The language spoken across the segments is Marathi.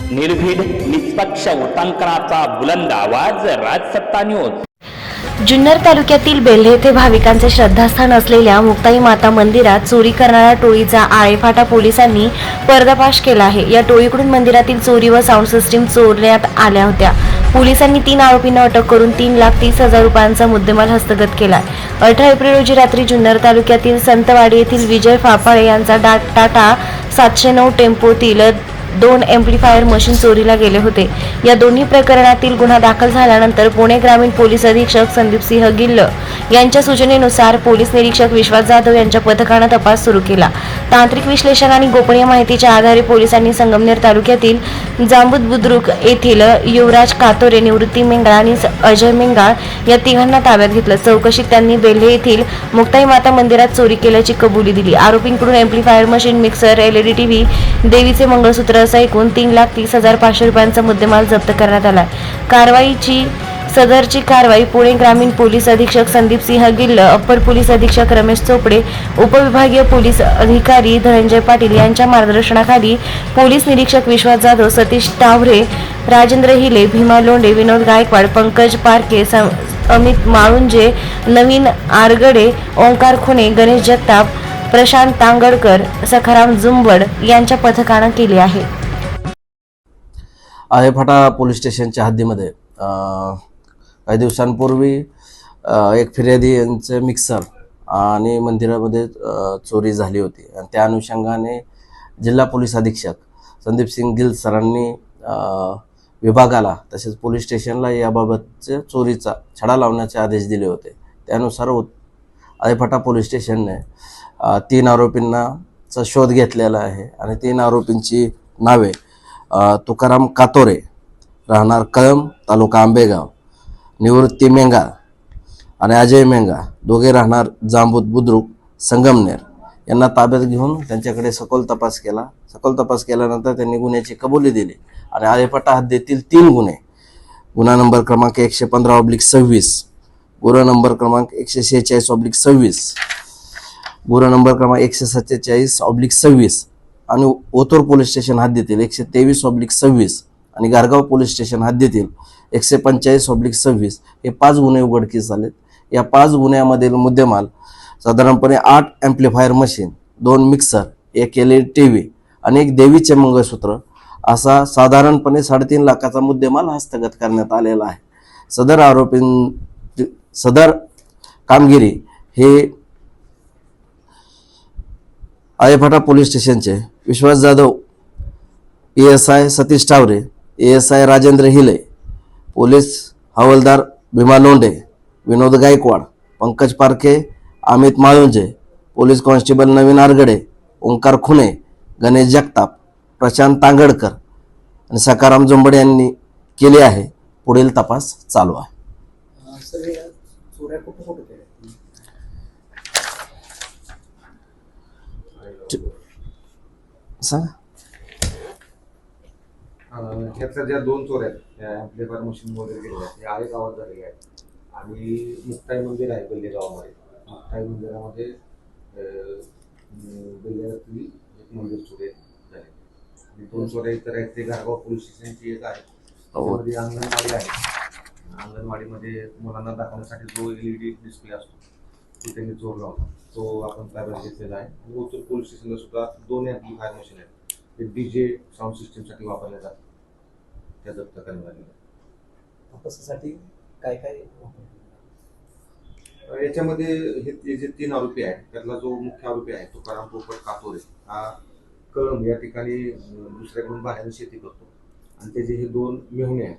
निर्भीड निष्पक्ष वृत्तांकनाचा बुलंद आवाज राजसत्ता न्यूज। जुन्नर तालुक्यातील बेल्हे येथे भाविकांचे श्रद्धास्थान असलेल्या मुक्ताई माता मंदिरात चोरी करणाऱ्या टोळीचा आळेफाटा पोलिसांनी पर्दाफाश केला आहे। या टोळीकडून मंदिरातील चोरी व साऊंड सिस्टीम चोरण्यात आल्या होत्या। पोलिसांनी 3 आरोपींना अटक करून 3,30,000 रुपयांचा मुद्देमाल हस्तगत केला। 18 एप्रिल रोजी रात्री जुन्नर तालुक्यातील संतवाडी येथील विजय फाफाळे यांचा टाटा 709 टेम्पोतील 2 एम्प्लिफायर मशीन चोरीला गेले होते। या दोन्ही प्रकरणातील गुन्हा दाखल झाल्यानंतर पुणे ग्रामीण पोलीस अधीक्षक संदीप सिंह गिल्ल यांच्या सूचनेनुसार पोलीस निरीक्षक विश्वास जाधव यांच्या पथकाने तपास सुरू केला। तांत्रिक विश्लेषण आणि गोपनीय माहितीच्या आधारे पोलिसांनी संगमनेर तालुक्यातील जांबूत बुद्रुक येथील युवराज कातोरे, निवृत्ती मेंगाळ आणि अजय मेंगाळ या तिघांना ताब्यात घेतलं। चौकशीत त्यांनी बेल्हे येथील मुक्ताई माता मंदिरात चोरी केल्याची कबुली दिली। आरोपींकडून amplifier machine, mixer, LED TV, देवीचे मंगळसूत्र असा एकूण 3,30,500 रुपयांचा मुद्देमाल जप्त करण्यात आला। सदरची कारवाई पुणे ग्रामीण पोलीस अधीक्षक संदीप सिंह गिल्ल, अप्पर पोलीस अधीक्षक रमेश चोपडे, उपविभागीय पोलीस अधिकारी धनंजय पाटील यांच्या मार्गदर्शनाखाली पोलीस निरीक्षक विश्वास जाधव, सतीश टावरे, राजेंद्र हिले, भीमा लोंढे, विनोद गायकवाड, पंकज पारके, अमित माळुंजे, नवीन आरगडे, ओंकार खुने, गणेश जगताप, प्रशांत तांगडकर, सखाराम जुंबड यांच्या पथकाने केले आहे। आळेफाटा पोलीस स्टेशनच्या हद्दीमध्ये काही दिवसांपूर्वी एक फिर्यादी यांचे मिक्सर आणि मंदिरामध्ये चोरी झाली होती आणि त्या अनुषंगाने जिल्हा पोलीस अधीक्षक संदीप सिंग गिल सरांनी विभागाला तसेच पोलीस स्टेशनला याबाबतचे चोरीचा छडा लावण्याचे आदेश दिले होते। त्यानुसार आळेफाटा पोलीस स्टेशनने 3 आरोपींचा शोध घेतलेला आहे आणि 3 आरोपींची नावे तुकाराम कातोरे, राहणार कळंब, तालुका आंबेगाव, निवृत्ती मेंगाळ आणि अजय मेंगाळ, दोघे राहणार जांबूत बुद्रुक, संगमनेर यांना ताब्यात घेऊन त्यांच्याकडे सखोल तपास केला। सखोल तपास केल्यानंतर त्यांनी गुन्ह्याची कबुली दिली आणि आळेफाटा हद्दीतील 3 गुन्हा नंबर क्रमांक 115/26, गुन्हा नंबर क्रमांक 146/26, गुन्हा नंबर क्रमांक 147/26 आणि ओतूर पोलीस स्टेशन हद्दीतील 123/26 आणि गारगाव पोलीस स्टेशन हद्दीतील 145/26 हे 5 गुन्हे उघडकीस आलेत। या 5 गुन्ह्यामधील मुद्देमाल साधारणपणे 8 amplifier machine, 2 mixer, 1 LED TV आणि 1 देवीचे मंगळसूत्र असा साधारणपणे 3.5 लाखाचा मुद्देमाल हस्तगत करण्यात आलेला आहे। सदर कामगिरी हे आळेफाटा पोलीस स्टेशनचे विश्वास जाधव, PSI सतीश टावरे, ASI राजेंद्र हिले, पोलीस हवालदार भीमा लोंढे, विनोद गायकवाड, पंकज पारखे, अमित माळुंजे, पोलीस कॉन्स्टेबल नवीन आरगडे, ओंकार खुने, गणेश जगताप, प्रशांत तांगडकर आणि सखाराम जुंबड यांनी केले आहे। पुढील तपास चालू आहे। त्यातल्या ज्या 2 चोऱ्या आहेत एम्प्लिफायर मशीन वगैरे गेलेल्या आहेत, आळे गावात झालेल्या आहेत आणि मुक्ताई मंदिर आहे बेल्हे गावामध्ये। मुक्ताई मंदिरामध्ये बेल्ह्यातली एक मंदिर चोरी झाली आणि 2 चोऱ्या इतर आहेत ते गारगाव पोलीस स्टेशनची एक आहे। त्यामध्ये अंगणवाडी आहे। अंगणवाडीमध्ये मुलांना दाखवण्यासाठी जो LED डिस्प्ले असतो तो त्यांनी चोरला होता, तो आपण ताब्यात घेतलेला आहे। आणि ओतूर पोलीस स्टेशनला सुद्धा 2 एम्प्लिफायर मशीन आहेत, ते DJ साऊंड सिस्टीमसाठी वापरले जातात, त्या जप्त करण्यात आलेल्या तपासासाठी काय याच्यामध्ये हे जे 3 आरोपी आहेत त्यातला जो मुख्य आरोपी आहे तुकाराम पोपट कातोरे हा कळंब या ठिकाणी दुसऱ्याकडून बाहेर शेती करतो आणि त्याचे हे 2 मेहुणे आहेत,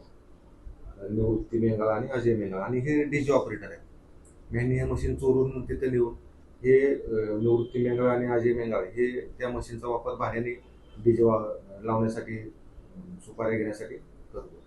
निवृत्ती मेंगाळ आणि अजय मेंगाळ, आणि हे DJ ऑपरेटर आहेत। यांनी हे मशीन चोरून तिथे लिहून हे निवृत्ती मेंगाळ आणि अजय मेंगाळ हे त्या मशीनचा वापर भाड्याने DJ लावण्यासाठी, सुपाऱ्या घेण्यासाठी करतो।